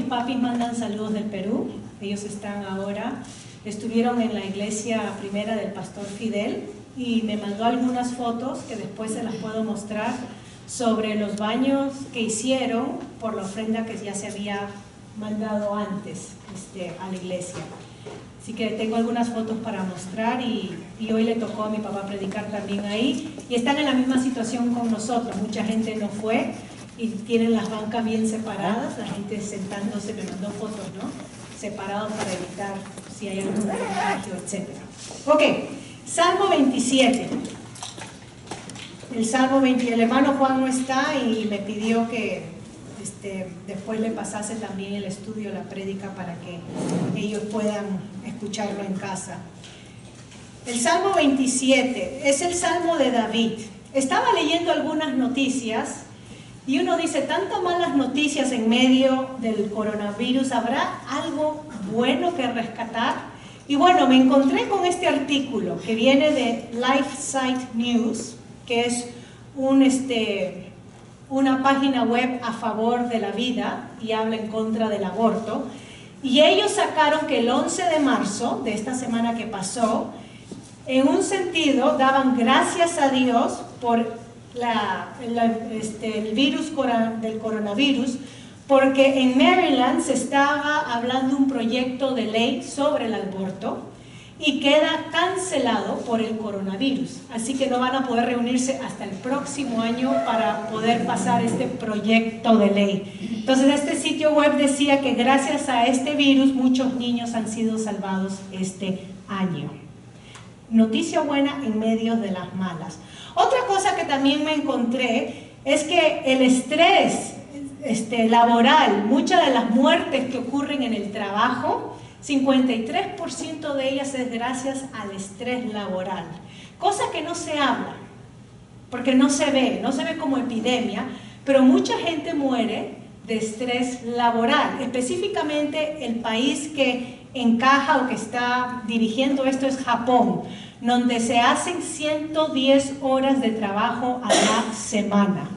papis mandan saludos del Perú. Ellos están ahora, estuvieron en la iglesia primera del pastor Fidel y me mandó algunas fotos que después se las puedo mostrar sobre los baños que hicieron por la ofrenda que ya se había mandado antes a la iglesia. Así que tengo algunas fotos para mostrar y hoy le tocó a mi papá predicar también ahí. Y están en la misma situación con nosotros, mucha gente no fue y tienen las bancas bien separadas, la gente sentándose, me mandó fotos, ¿no? Separados para evitar si hay algún contagio, etc. Ok, Salmo 27. El Salmo 20, el hermano Juan no está y me pidió que después le pasase también el estudio, la prédica, para que ellos puedan escucharlo en casa. El Salmo 27 es el Salmo de David. Estaba leyendo algunas noticias y uno dice, tantas malas noticias en medio del coronavirus, ¿habrá algo bueno que rescatar? Y bueno, me encontré con este artículo que viene de LifeSite News, que es una página web a favor de la vida y habla en contra del aborto. Y ellos sacaron que el 11 de marzo, de esta semana que pasó, en un sentido daban gracias a Dios por el virus del coronavirus, porque en Maryland se estaba hablando un proyecto de ley sobre el aborto y queda cancelado por el coronavirus, así que no van a poder reunirse hasta el próximo año para poder pasar este proyecto de ley. Entonces este sitio web decía que gracias a este virus muchos niños han sido salvados este año. Noticia buena en medio de las malas. Otra cosa que también me encontré es que el estrés laboral, muchas de las muertes que ocurren en el trabajo, 53% de ellas es gracias al estrés laboral, cosa que no se habla, porque no se ve como epidemia, pero mucha gente muere de estrés laboral. Específicamente el país que encaja o que está dirigiendo esto es Japón, donde se hacen 110 horas de trabajo a la semana.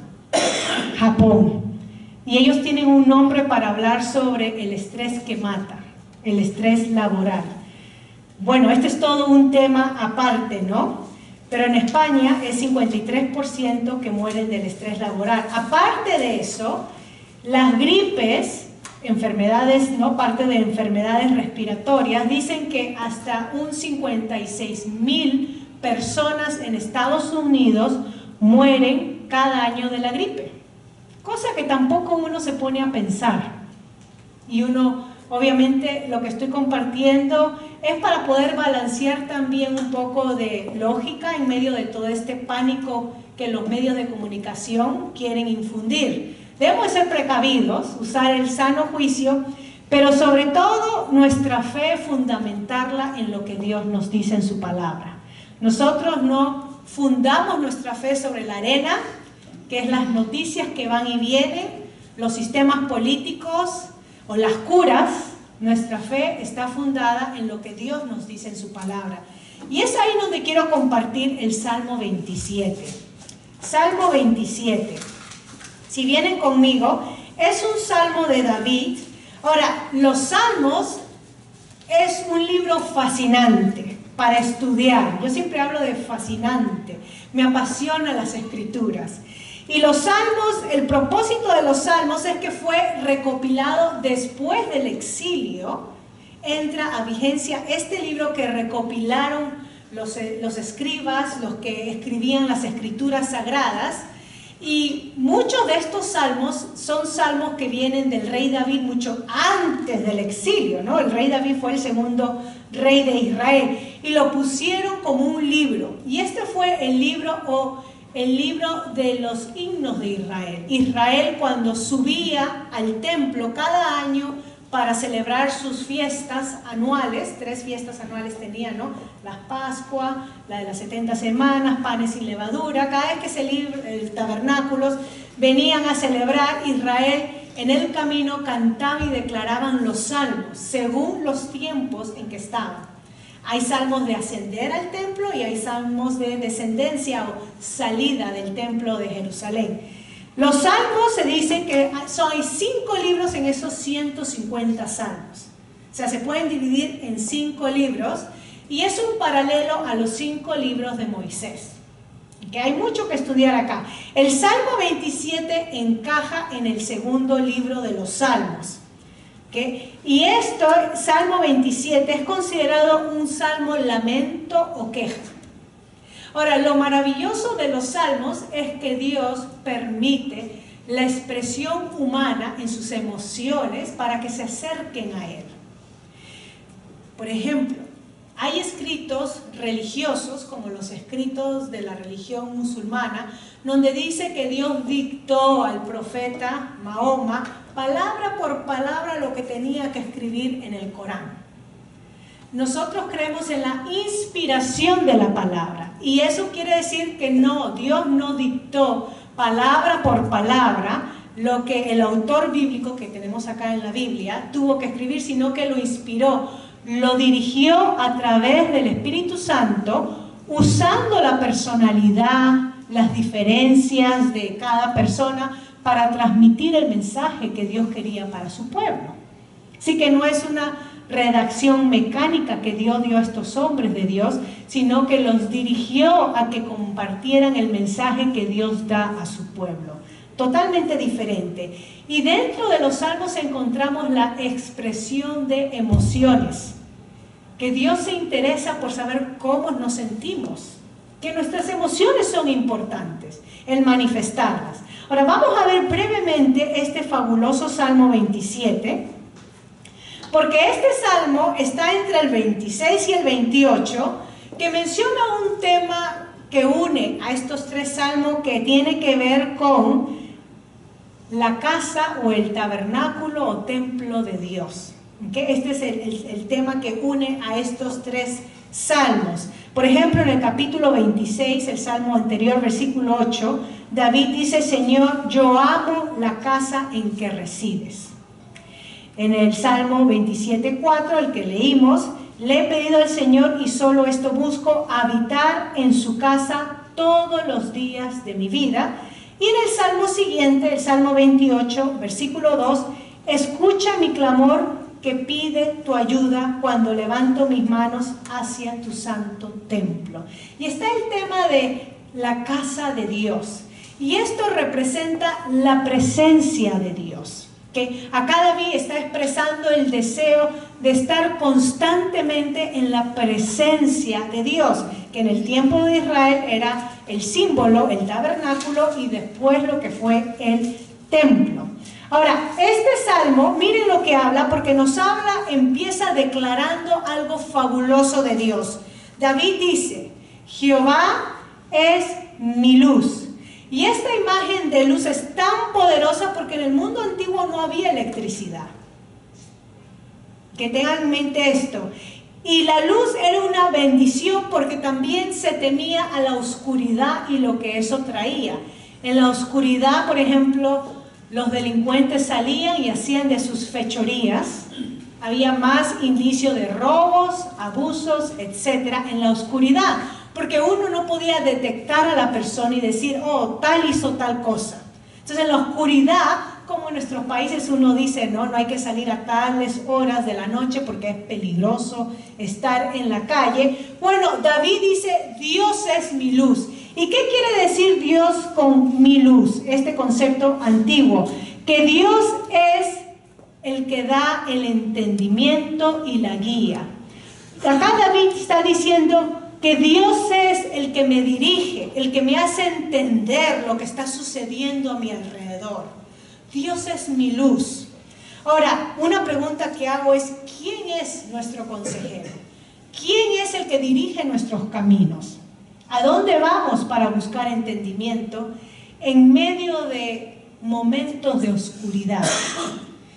Japón. Y ellos tienen un nombre para hablar sobre el estrés que mata, el estrés laboral. Bueno, este es todo un tema aparte, ¿no? Pero en España es 53% que mueren del estrés laboral. Aparte de eso, las gripes, enfermedades, ¿no? Parte de enfermedades respiratorias, dicen que hasta un 56,000 personas en Estados Unidos mueren cada año de la gripe. Cosa que tampoco uno se pone a pensar. Y uno, obviamente, lo que estoy compartiendo es para poder balancear también un poco de lógica en medio de todo este pánico que los medios de comunicación quieren infundir. Debemos ser precavidos, usar el sano juicio, pero sobre todo nuestra fe fundamentarla en lo que Dios nos dice en su palabra. Nosotros no fundamos nuestra fe sobre la arena, que es las noticias que van y vienen, los sistemas políticos o las curas. Nuestra fe está fundada en lo que Dios nos dice en su palabra. Y es ahí donde quiero compartir el Salmo 27. Salmo 27. Si vienen conmigo, es un salmo de David. Ahora, los salmos es un libro fascinante para estudiar. Yo siempre hablo de fascinante. Me apasionan las escrituras. Y los salmos, el propósito de los salmos es que fue recopilado después del exilio. Entra a vigencia este libro que recopilaron los escribas, los que escribían las escrituras sagradas. Y muchos de estos salmos son salmos que vienen del rey David mucho antes del exilio, ¿no? El rey David fue el segundo rey de Israel y lo pusieron como un libro. Y este fue el libro de los himnos de Israel. Israel, cuando subía al templo cada año para celebrar sus fiestas anuales, 3 fiestas anuales tenía, ¿no? La Pascua, la de las 70 semanas, panes sin levadura. Cada vez que el tabernáculos venían a celebrar, Israel en el camino cantaba y declaraban los salmos según los tiempos en que estaban. Hay salmos de ascender al templo y hay salmos de descendencia o salida del templo de Jerusalén. Los salmos se dice que hay 5 libros en esos 150 salmos. O sea, se pueden dividir en 5 libros y es un paralelo a los 5 libros de Moisés. Que hay mucho que estudiar acá. El Salmo 27 encaja en el segundo libro de los Salmos. Y esto, Salmo 27, es considerado un salmo lamento o queja. Ahora, lo maravilloso de los salmos es que Dios permite la expresión humana en sus emociones para que se acerquen a Él. Por ejemplo, hay escritos religiosos, como los escritos de la religión musulmana, donde dice que Dios dictó al profeta Mahoma, palabra por palabra, lo que tenía que escribir en el Corán. Nosotros creemos en la inspiración de la palabra, y eso quiere decir que no, Dios no dictó palabra por palabra lo que el autor bíblico que tenemos acá en la Biblia tuvo que escribir, sino que lo inspiró, lo dirigió a través del Espíritu Santo, usando la personalidad, las diferencias de cada persona para transmitir el mensaje que Dios quería para su pueblo. Así que no es una redacción mecánica que Dios dio a estos hombres de Dios, sino que los dirigió a que compartieran el mensaje que Dios da a su pueblo. Totalmente diferente. Y dentro de los salmos encontramos la expresión de emociones, que Dios se interesa por saber cómo nos sentimos, que nuestras emociones son importantes, el manifestarlas. Ahora vamos a ver brevemente este fabuloso Salmo 27, porque este salmo está entre el 26 y el 28, que menciona un tema que une a estos 3 salmos, que tiene que ver con la casa o el tabernáculo o templo de Dios. Este es el tema que une a estos 3 salmos. Por ejemplo, en el capítulo 26, el salmo anterior, versículo 8, David dice: Señor, yo amo la casa en que resides. En el Salmo 27:4, el que leímos, le he pedido al Señor y solo esto busco, habitar en su casa todos los días de mi vida. Y en el Salmo siguiente, el Salmo 28, versículo 2, escucha mi clamor que pide tu ayuda cuando levanto mis manos hacia tu santo templo. Y está el tema de la casa de Dios. Y esto representa la presencia de Dios. Que acá David está expresando el deseo de estar constantemente en la presencia de Dios, que en el tiempo de Israel era el símbolo, el tabernáculo, y después lo que fue el templo. Ahora, este salmo, miren lo que habla, porque nos habla, empieza declarando algo fabuloso de Dios. David dice: Jehová es mi luz. Y esta imagen de luz es tan poderosa porque en el mundo antiguo no había electricidad. Que tengan en mente esto. Y la luz era una bendición porque también se temía a la oscuridad y lo que eso traía. En la oscuridad, por ejemplo, los delincuentes salían y hacían de sus fechorías. Había más indicio de robos, abusos, etcétera, en la oscuridad. Porque uno no podía detectar a la persona y decir, oh, tal hizo tal cosa. Entonces en la oscuridad, como en nuestros países uno dice, no hay que salir a tales horas de la noche porque es peligroso estar en la calle. Bueno, David dice, Dios es mi luz. ¿Y qué quiere decir Dios con mi luz? Este concepto antiguo, que Dios es el que da el entendimiento y la guía. Acá David está diciendo que Dios es el que me dirige, el que me hace entender lo que está sucediendo a mi alrededor. Dios es mi luz. Ahora, una pregunta que hago es, ¿quién es nuestro consejero? ¿Quién es el que dirige nuestros caminos? ¿A dónde vamos para buscar entendimiento en medio de momentos de oscuridad?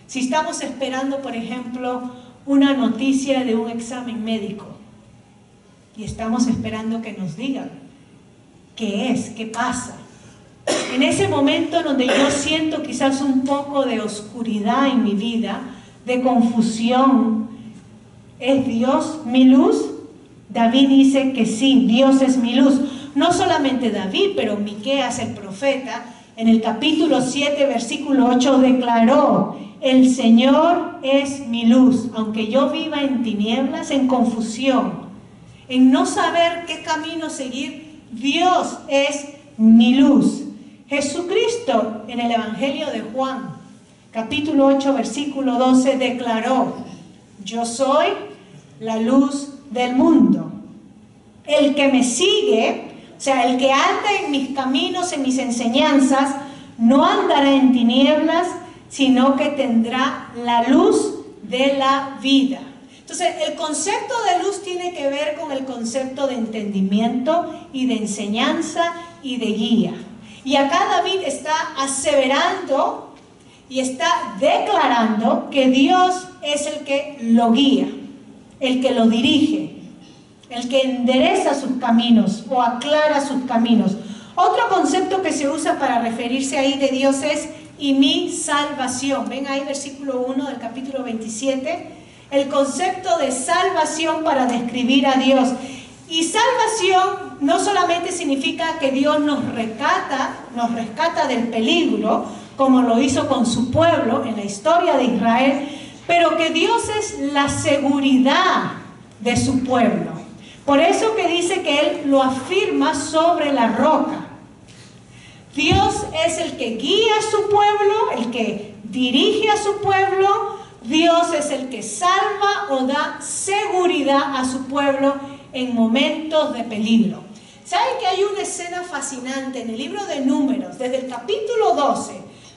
Si estamos esperando, por ejemplo, una noticia de un examen médico, y estamos esperando que nos digan qué es, qué pasa. En ese momento donde yo siento quizás un poco de oscuridad en mi vida, de confusión, ¿es Dios mi luz? David dice que sí, Dios es mi luz. No solamente David, pero Miqueas el profeta en el capítulo 7, versículo 8, declaró: el Señor es mi luz, aunque yo viva en tinieblas, en confusión, en no saber qué camino seguir, Dios es mi luz. Jesucristo, en el Evangelio de Juan, capítulo 8, versículo 12, declaró: yo soy la luz del mundo. El que me sigue, o sea, el que anda en mis caminos, en mis enseñanzas, no andará en tinieblas, sino que tendrá la luz de la vida. Entonces, el concepto de luz tiene que ver con el concepto de entendimiento y de enseñanza y de guía. Y acá David está aseverando y está declarando que Dios es el que lo guía, el que lo dirige, el que endereza sus caminos o aclara sus caminos. Otro concepto que se usa para referirse ahí de Dios es y mi salvación. Ven ahí versículo 1 del capítulo 27, el concepto de salvación para describir a Dios. Y salvación no solamente significa que Dios nos rescata del peligro, como lo hizo con su pueblo en la historia de Israel, pero que Dios es la seguridad de su pueblo. Por eso que dice que Él lo afirma sobre la roca. Dios es el que guía a su pueblo, el que dirige a su pueblo. Dios es el que salva o da seguridad a su pueblo en momentos de peligro. ¿Saben que hay una escena fascinante en el libro de Números, desde el capítulo 12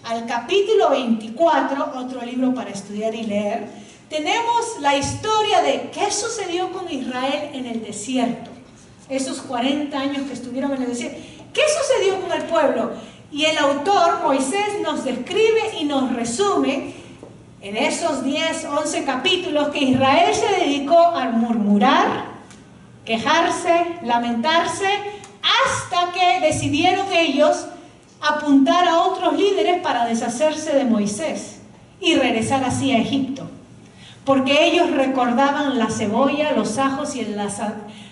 al capítulo 24, otro libro para estudiar y leer? Tenemos la historia de qué sucedió con Israel en el desierto, esos 40 años que estuvieron en el desierto. ¿Qué sucedió con el pueblo? Y el autor, Moisés, nos describe y nos resume en esos 10, 11 capítulos que Israel se dedicó a murmurar, quejarse, lamentarse, hasta que decidieron ellos apuntar a otros líderes para deshacerse de Moisés y regresar así a Egipto. Porque ellos recordaban la cebolla, los ajos y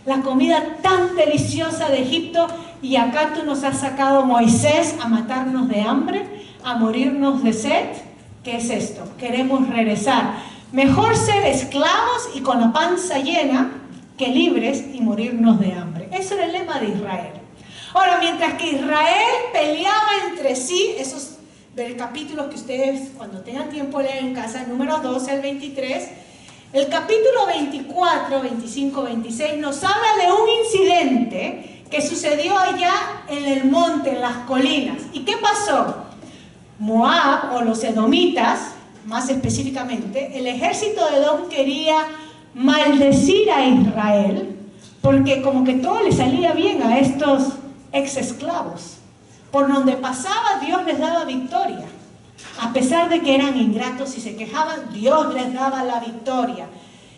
la comida tan deliciosa de Egipto, y acá tú nos has sacado, Moisés, a matarnos de hambre, a morirnos de sed. ¿Qué es esto? Queremos regresar. Mejor ser esclavos y con la panza llena que libres y morirnos de hambre. Ese era el lema de Israel. Ahora, mientras que Israel peleaba entre sí, esos capítulos que ustedes cuando tengan tiempo leen en casa, número 12 al 23, el capítulo 24, 25, 26 nos habla de un incidente que sucedió allá en el monte, en las colinas. ¿Y qué pasó? Moab, o los edomitas, más específicamente, el ejército de Edom quería maldecir a Israel, porque como que todo le salía bien a estos ex esclavos. Por donde pasaba, Dios les daba victoria. A pesar de que eran ingratos y se quejaban, Dios les daba la victoria.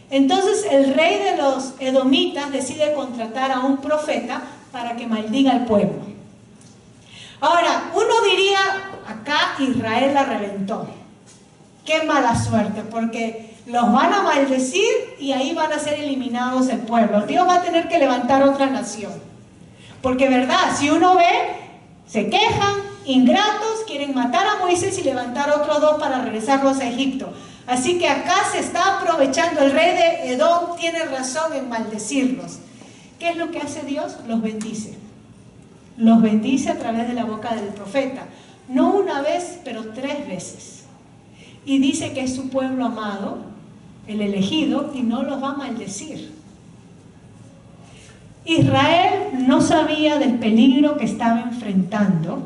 Entonces el rey de los edomitas decide contratar a un profeta para que maldiga al pueblo. Ahora, uno diría, acá Israel la reventó. Qué mala suerte, porque los van a maldecir y ahí van a ser eliminados el pueblo. Dios va a tener que levantar otra nación. Porque, ¿verdad? Si uno ve, se quejan, ingratos, quieren matar a Moisés y levantar otros dos para regresarlos a Egipto. Así que acá se está aprovechando, el rey de Edom tiene razón en maldecirlos. ¿Qué es lo que hace Dios? Los bendice. Los bendice a través de la boca del profeta. No una vez, pero 3 veces. Y dice que es su pueblo amado, el elegido, y no los va a maldecir. Israel no sabía del peligro que estaba enfrentando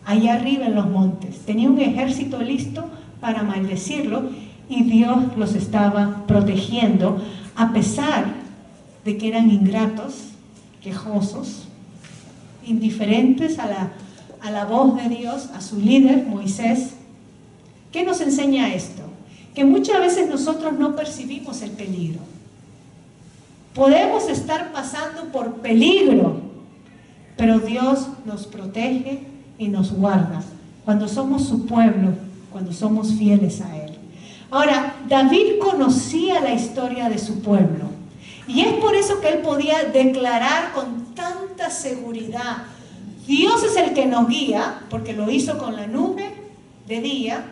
allá arriba en los montes. Tenía un ejército listo para maldecirlo y Dios los estaba protegiendo a pesar de que eran ingratos, quejosos, indiferentes a la voz de Dios, a su líder, Moisés. ¿Qué nos enseña esto? Que muchas veces nosotros no percibimos el peligro. Podemos estar pasando por peligro, pero Dios nos protege y nos guarda cuando somos su pueblo, cuando somos fieles a Él. Ahora, David conocía la historia de su pueblo y es por eso que él podía declarar con tanta seguridad: Dios es el que nos guía, porque lo hizo con la nube de día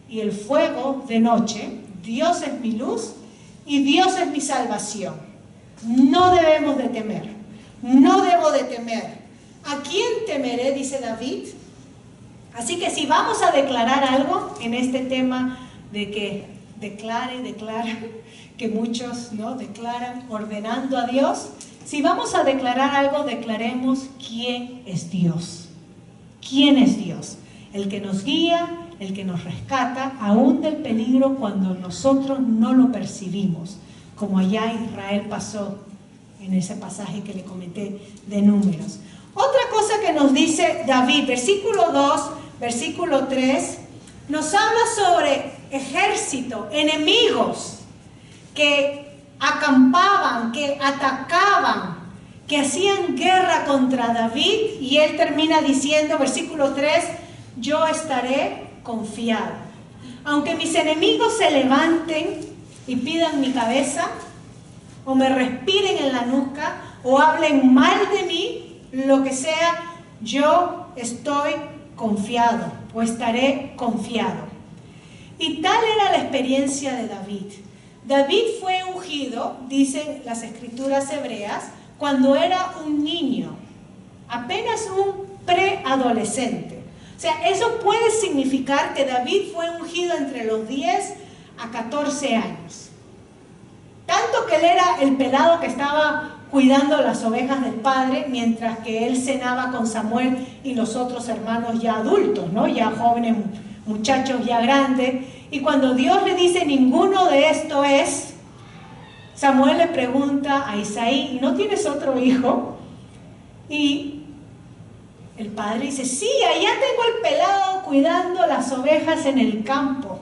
y el fuego de noche. Dios es mi luz y Dios es mi salvación. No debemos de temer, no debo de temer. ¿A quién temeré?, dice David. Así que si vamos a declarar algo en este tema de que declara, que muchos no declaran ordenando a Dios, si vamos a declarar algo, declaremos quién es Dios. ¿Quién es Dios? El que nos guía, el que nos rescata, aún del peligro cuando nosotros no lo percibimos, como allá Israel pasó en ese pasaje que le comenté de Números. Otra cosa que nos dice David, versículo 2, versículo 3, nos habla sobre ejército, enemigos que acampaban, que atacaban, que hacían guerra contra David, y él termina diciendo, versículo 3, yo estaré confiado. Aunque mis enemigos se levanten y pidan mi cabeza, o me respiren en la nuca, o hablen mal de mí, lo que sea, yo estoy confiado, o estaré confiado. Y tal era la experiencia de David. David fue ungido, dicen las escrituras hebreas, cuando era un niño, apenas un preadolescente. O sea, eso puede significar que David fue ungido entre los 10 a 14 años. Tanto que él era el pelado que estaba cuidando las ovejas del padre, mientras que él cenaba con Samuel y los otros hermanos ya adultos, ¿no? Ya jóvenes, muchachos ya grandes. Y cuando Dios le dice, ninguno de esto es, Samuel le pregunta a Isaí, ¿no tienes otro hijo? Y el padre dice, sí, allá tengo el pelado cuidando las ovejas en el campo.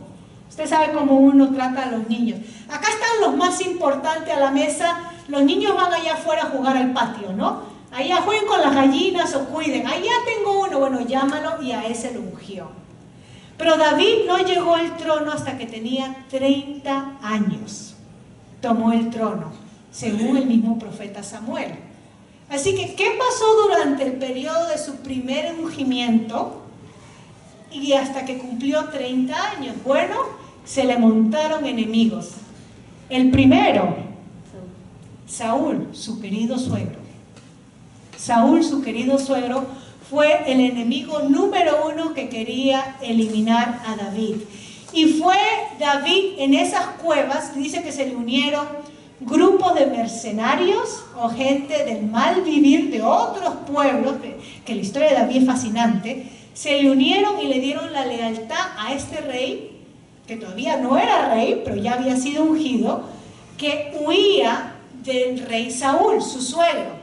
Usted sabe cómo uno trata a los niños. Acá están los más importantes a la mesa. Los niños van allá afuera a jugar al patio, ¿no? Allá jueguen con las gallinas o cuiden. Allá tengo uno, bueno, llámalo, y a ese lo ungió. Pero David no llegó al trono hasta que tenía 30 años. Tomó el trono, según el mismo profeta Samuel. Así que, ¿qué pasó durante el periodo de su primer ungimiento y hasta que cumplió 30 años? Bueno, se le montaron enemigos. El primero, Saúl, su querido suegro. Saúl, su querido suegro, fue el enemigo número 1 que quería eliminar a David. Y fue David en esas cuevas, dice que se le unieron grupos de mercenarios o gente del mal vivir de otros pueblos, que la historia de David es fascinante, se le unieron y le dieron la lealtad a este rey, que todavía no era rey, pero ya había sido ungido, que huía del rey Saúl, su suegro.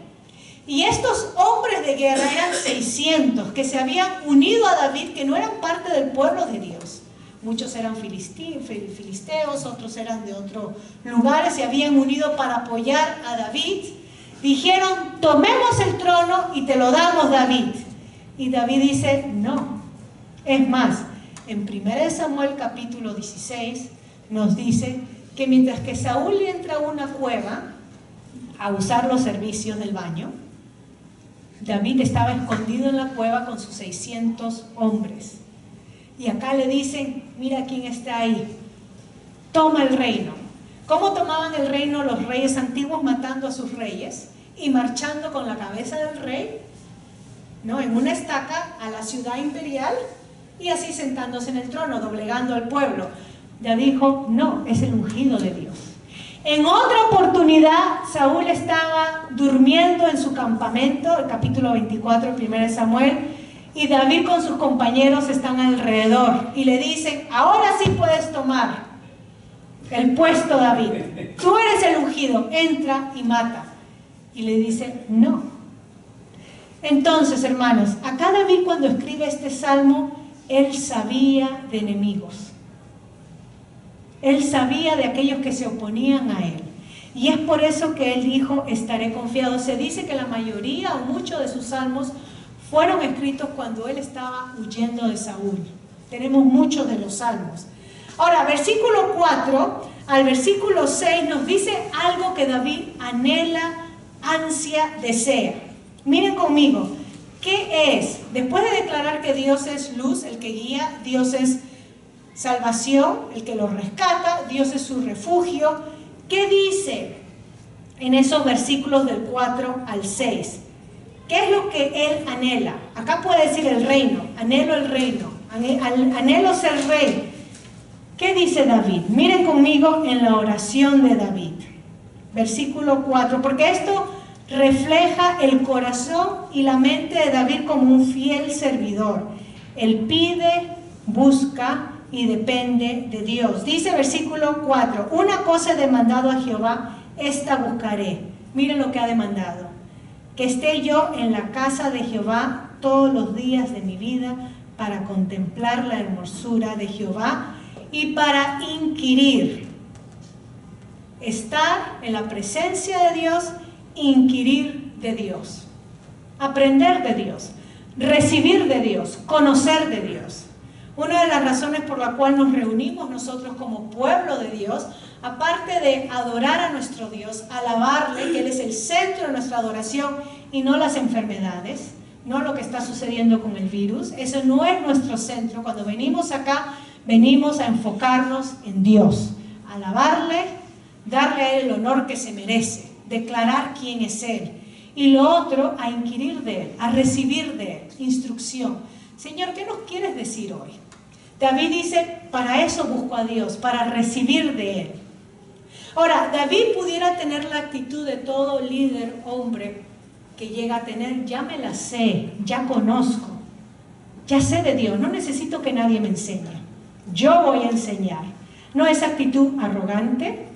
Y estos hombres de guerra eran 600 que se habían unido a David, que no eran parte del pueblo de Dios. Muchos eran filisteos, otros eran de otros lugares, se habían unido para apoyar a David. Dijeron, tomemos el trono y te lo damos, David. Y David dice, no. Es más, en 1 Samuel capítulo 16 nos dice que mientras que Saúl entra a una cueva a usar los servicios del baño, David estaba escondido en la cueva con sus 600 hombres. Y acá le dicen, mira quién está ahí, toma el reino. ¿Cómo tomaban el reino los reyes antiguos? Matando a sus reyes y marchando con la cabeza del rey, ¿no?, en una estaca a la ciudad imperial, y así sentándose en el trono, doblegando al pueblo. David dijo, no, es el ungido de Dios. En otra oportunidad, Saúl estaba durmiendo en su campamento, el capítulo 24 de 1 Samuel, y David con sus compañeros están alrededor y le dicen, ahora sí puedes tomar el puesto, David. Tú eres el ungido, entra y mata. Y le dice, no. Entonces, hermanos, acá David cuando escribe este salmo, él sabía de enemigos. Él sabía de aquellos que se oponían a él. Y es por eso que él dijo, estaré confiado. Se dice que la mayoría o muchos de sus salmos fueron escritos cuando él estaba huyendo de Saúl. Tenemos muchos de los salmos. Ahora, versículo 4 al versículo 6 nos dice algo que David anhela, ansia, desea. Miren conmigo. ¿Qué es? Después de declarar que Dios es luz, el que guía, Dios es salvación, el que los rescata, Dios es su refugio, ¿qué dice en esos versículos del 4 al 6? ¿Qué es lo que Él anhela? Acá puede decir el reino, anhelo el reino, anhelo ser rey. ¿Qué dice David? Miren conmigo en la oración de David, versículo 4, porque esto refleja el corazón y la mente de David como un fiel servidor. Él pide, busca y depende de Dios. Dice versículo 4, una cosa he demandado a Jehová, esta buscaré. Miren lo que ha demandado: que esté yo en la casa de Jehová todos los días de mi vida, para contemplar la hermosura de Jehová y para inquirir. Estar en la presencia de Dios, inquirir de Dios, aprender de Dios, recibir de Dios, conocer de Dios. Una de las razones por la cual nos reunimos nosotros como pueblo de Dios, aparte de adorar a nuestro Dios, alabarle, que Él es el centro de nuestra adoración y no las enfermedades, no lo que está sucediendo con el virus, eso no es nuestro centro. Cuando venimos acá, venimos a enfocarnos en Dios, a alabarle, darle a Él el honor que se merece, declarar quién es Él. Y lo otro, a inquirir de Él, a recibir de Él, instrucción. Señor, ¿qué nos quieres decir hoy? David dice, para eso busco a Dios, para recibir de Él. Ahora, David pudiera tener la actitud de todo líder, hombre, que llega a tener: ya me la sé, ya conozco, ya sé de Dios, no necesito que nadie me enseñe, yo voy a enseñar. No esa actitud arrogante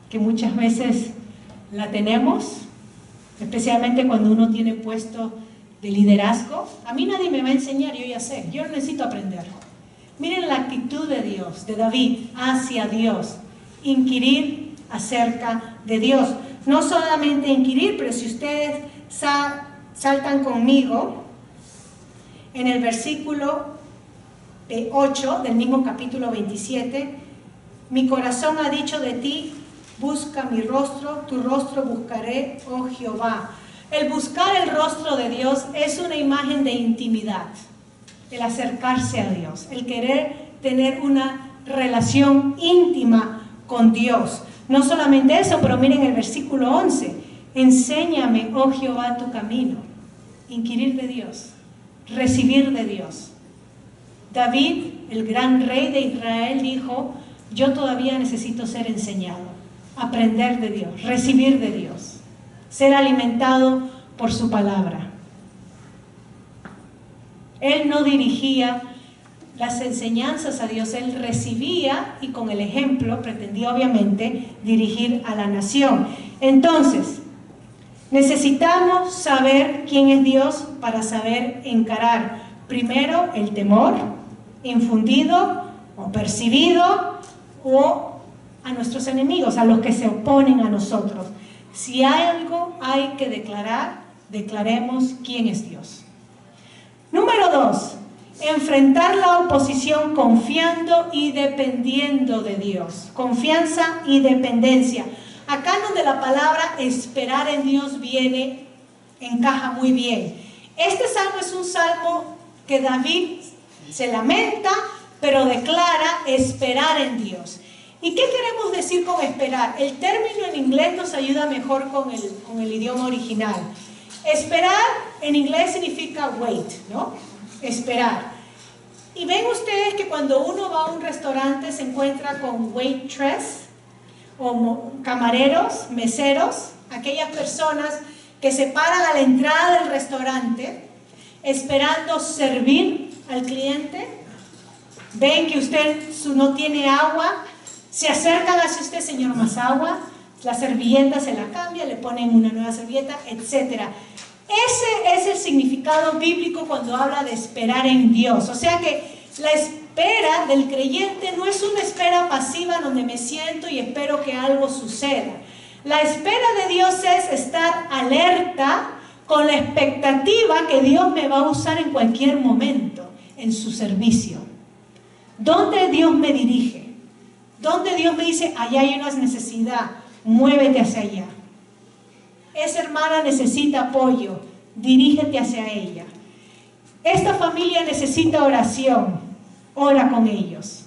que muchas veces la tenemos, especialmente cuando uno tiene puesto de liderazgo. A mí nadie me va a enseñar, yo ya sé, yo no necesito aprender. Miren la actitud de Dios, de David hacia Dios, inquirir acerca de Dios. No solamente inquirir, pero si ustedes saltan conmigo en el versículo 8 del mismo capítulo 27, mi corazón ha dicho de ti, busca mi rostro, tu rostro buscaré, oh Jehová. El buscar el rostro de Dios es una imagen de intimidad, el acercarse a Dios, el querer tener una relación íntima con Dios. No solamente eso, pero miren el versículo 11, enséñame, oh Jehová, tu camino. Inquirir de Dios, recibir de Dios. David, el gran rey de Israel, dijo: yo todavía necesito ser enseñado, aprender de Dios, recibir de Dios, ser alimentado por su palabra. Él no dirigía las enseñanzas a Dios, él recibía y con el ejemplo pretendía obviamente dirigir a la nación. Entonces, necesitamos saber quién es Dios para saber encarar primero el temor infundido o percibido o a nuestros enemigos, a los que se oponen a nosotros. Si algo hay que declarar, declaremos quién es Dios. Número 2, enfrentar la oposición confiando y dependiendo de Dios. Confianza y dependencia. Acá donde la palabra esperar en Dios viene, encaja muy bien. Este salmo es un salmo que David se lamenta, pero declara esperar en Dios. ¿Y qué queremos decir con esperar? El término en inglés nos ayuda mejor con el idioma original. Esperar en inglés significa wait, ¿no? Esperar. Y ven ustedes que cuando uno va a un restaurante se encuentra con waitress o camareros, meseros, aquellas personas que se paran a la entrada del restaurante esperando servir al cliente. Ven que usted no tiene agua, se acercan hacia usted: señor, más agua. La servilleta se la cambia, le ponen una nueva servilleta, etc. Ese es el significado bíblico cuando habla de esperar en Dios. O sea que la espera del creyente no es una espera pasiva donde me siento y espero que algo suceda. La espera de Dios es estar alerta con la expectativa que Dios me va a usar en cualquier momento en su servicio. ¿Dónde Dios me dirige? ¿Dónde Dios me dice, allá hay una necesidad, muévete hacia allá? Esa hermana necesita apoyo, dirígete hacia ella. Esta familia necesita oración, ora con ellos.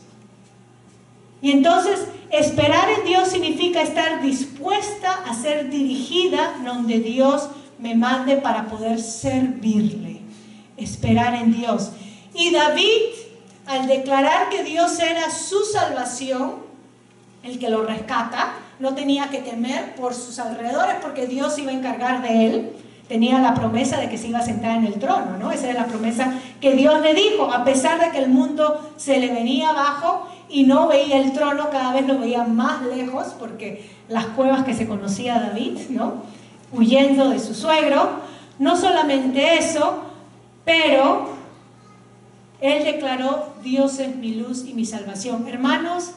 Y entonces, esperar en Dios significa estar dispuesta a ser dirigida donde Dios me mande para poder servirle. Esperar en Dios. Y David, al declarar que Dios era su salvación, el que lo rescata, no tenía que temer por sus alrededores porque Dios iba a encargar de él. Tenía la promesa de que se iba a sentar en el trono, ¿no? Esa era la promesa que Dios le dijo, a pesar de que el mundo se le venía abajo y no veía el trono, cada vez lo veía más lejos, porque las cuevas que se conocía David, ¿no? Huyendo de su suegro. No solamente eso, pero él declaró: Dios es mi luz y mi salvación. Hermanos,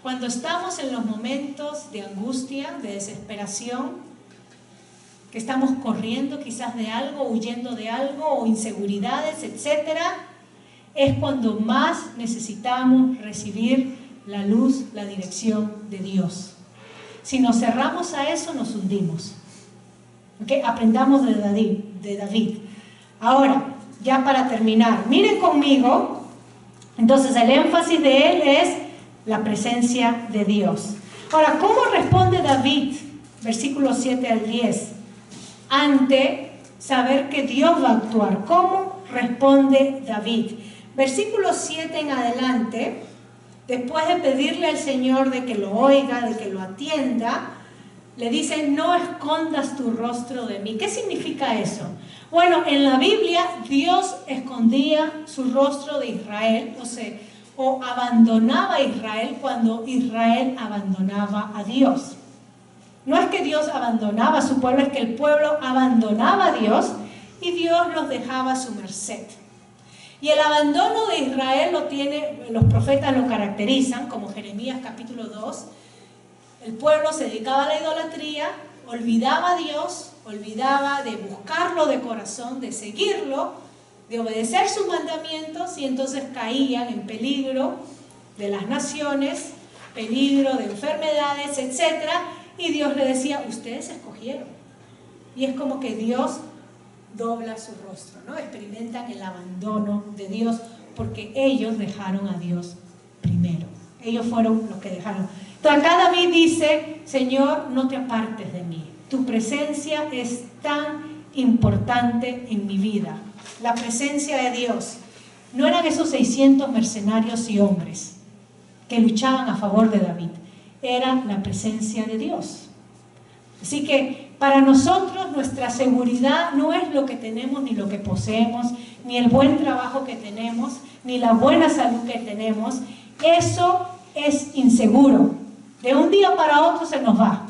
cuando estamos en los momentos de angustia, de desesperación, que estamos corriendo quizás de algo, huyendo de algo, o inseguridades, etcétera, es cuando más necesitamos recibir la luz, la dirección de Dios. Si nos cerramos a eso, nos hundimos. ¿Okay? Aprendamos de David. Ahora, ya para terminar, miren conmigo, entonces el énfasis de él es la presencia de Dios. Ahora, ¿cómo responde David? Versículos 7 al 10. Ante saber que Dios va a actuar. ¿Cómo responde David? Versículo 7 en adelante, después de pedirle al Señor de que lo oiga, de que lo atienda, le dice: no escondas tu rostro de mí. ¿Qué significa eso? Bueno, en la Biblia Dios escondía su rostro de Israel, o abandonaba a Israel cuando Israel abandonaba a Dios. No es que Dios abandonaba a su pueblo, es que el pueblo abandonaba a Dios y Dios los dejaba a su merced. Y el abandono de Israel los profetas lo caracterizan, como Jeremías capítulo 2. El pueblo se dedicaba a la idolatría, olvidaba a Dios, olvidaba de buscarlo de corazón, de seguirlo, de obedecer sus mandamientos, y entonces caían en peligro de las naciones, peligro de enfermedades, etcétera. Y Dios le decía: ustedes escogieron. Y es como que Dios dobla su rostro, ¿no? Experimentan el abandono de Dios porque ellos dejaron a Dios primero. Ellos fueron los que dejaron. Entonces acá David dice: Señor, no te apartes de mí. Tu presencia es tan importante en mi vida. La presencia de Dios. No eran esos 600 mercenarios y hombres que luchaban a favor de David. Era la presencia de Dios. Así que para nosotros nuestra seguridad no es lo que tenemos ni lo que poseemos, ni el buen trabajo que tenemos, ni la buena salud que tenemos. Eso es inseguro. De un día para otro se nos va.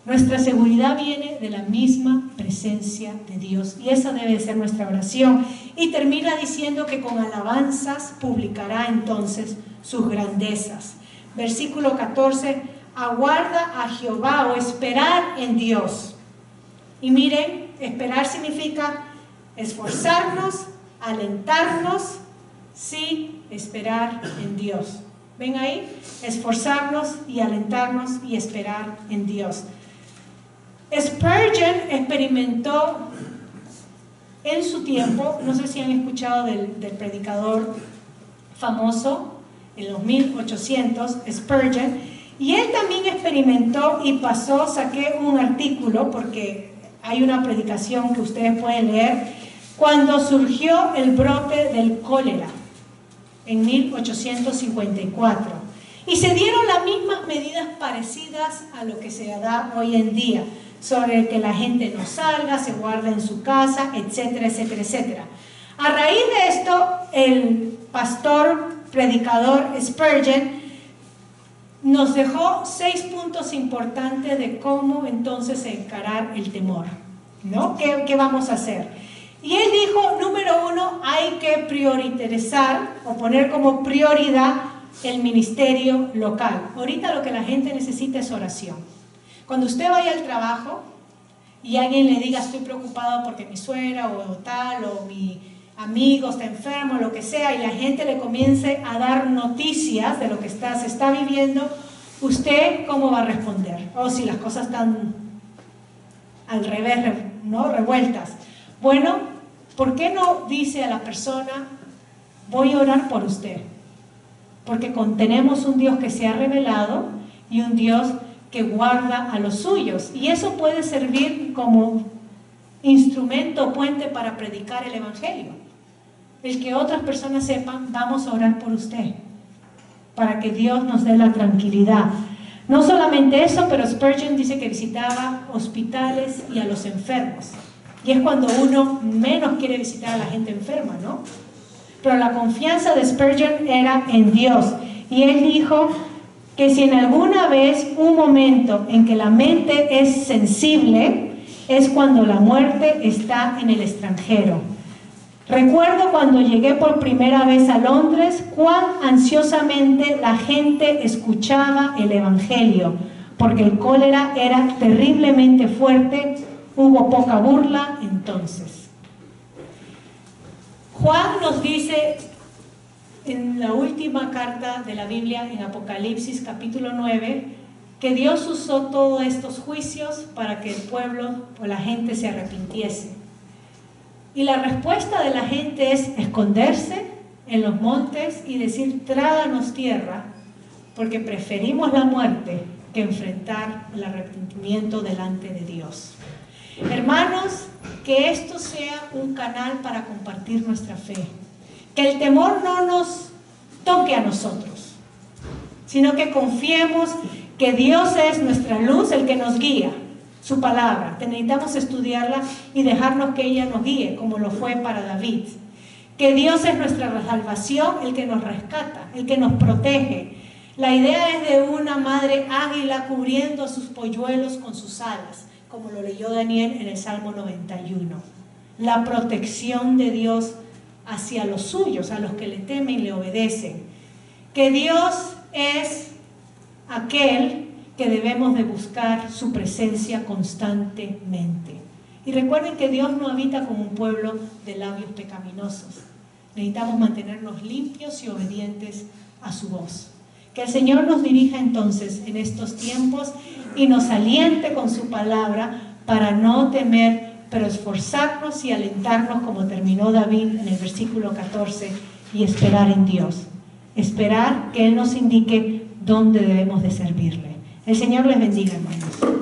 Nuestra seguridad viene de la misma presencia de Dios, y esa debe ser nuestra oración. Y termina diciendo que con alabanzas publicará entonces sus grandezas. Versículo 14, aguarda a Jehová, o esperar en Dios. Y miren, esperar significa esforzarnos, alentarnos, sí, esperar en Dios. ¿Ven ahí? Esforzarnos y alentarnos y esperar en Dios. Spurgeon experimentó en su tiempo, no sé si han escuchado del predicador famoso, en los 1800, Spurgeon, y él también experimentó y pasó, saqué un artículo porque hay una predicación que ustedes pueden leer, cuando surgió el brote del cólera en 1854, y se dieron las mismas medidas parecidas a lo que se da hoy en día, sobre que la gente no salga, se guarde en su casa, etcétera, etcétera, etcétera. A raíz de esto, el pastor predicador Spurgeon nos dejó 6 puntos importantes de cómo entonces encarar el temor, ¿no? ¿Qué vamos a hacer? Y él dijo, número 1, hay que priorizar o poner como prioridad el ministerio local. Ahorita lo que la gente necesita es oración. Cuando usted vaya al trabajo y alguien le diga: estoy preocupado porque mi suegra o tal, o mi amigo está enfermo, lo que sea, y la gente le comience a dar noticias de lo que se está viviendo, ¿usted cómo va a responder? O si las cosas están al revés, ¿no? Revueltas. Bueno, ¿por qué no dice a la persona, voy a orar por usted? Porque tenemos un Dios que se ha revelado y un Dios que guarda a los suyos. Y eso puede servir como instrumento o puente para predicar el Evangelio. El que otras personas sepan, vamos a orar por usted, para que Dios nos dé la tranquilidad. No solamente eso, pero Spurgeon dice que visitaba hospitales y a los enfermos. Y es cuando uno menos quiere visitar a la gente enferma, ¿no? Pero la confianza de Spurgeon era en Dios. Y él dijo que si en alguna vez un momento en que la mente es sensible, es cuando la muerte está en el extranjero. Recuerdo cuando llegué por primera vez a Londres, cuán ansiosamente la gente escuchaba el Evangelio, porque el cólera era terriblemente fuerte, hubo poca burla entonces. Juan nos dice en la última carta de la Biblia, en Apocalipsis capítulo 9, que Dios usó todos estos juicios para que el pueblo o la gente se arrepintiese. Y la respuesta de la gente es esconderse en los montes y decir, tráganos tierra, porque preferimos la muerte que enfrentar el arrepentimiento delante de Dios. Hermanos, que esto sea un canal para compartir nuestra fe. Que el temor no nos toque a nosotros, sino que confiemos que Dios es nuestra luz, el que nos guía. Su palabra, necesitamos estudiarla y dejarnos que ella nos guíe, como lo fue para David. Que Dios es nuestra salvación, el que nos rescata, el que nos protege. La idea es de una madre águila cubriendo a sus polluelos con sus alas, como lo leyó Daniel en el Salmo 91. La protección de Dios hacia los suyos, a los que le temen y le obedecen. Que Dios es aquel que debemos de buscar su presencia constantemente. Y recuerden que Dios no habita como un pueblo de labios pecaminosos. Necesitamos mantenernos limpios y obedientes a su voz. Que el Señor nos dirija entonces en estos tiempos y nos aliente con su palabra para no temer, pero esforzarnos y alentarnos como terminó David en el versículo 14 y esperar en Dios. Esperar que Él nos indique dónde debemos de servirle. El Señor les bendiga, hermanos.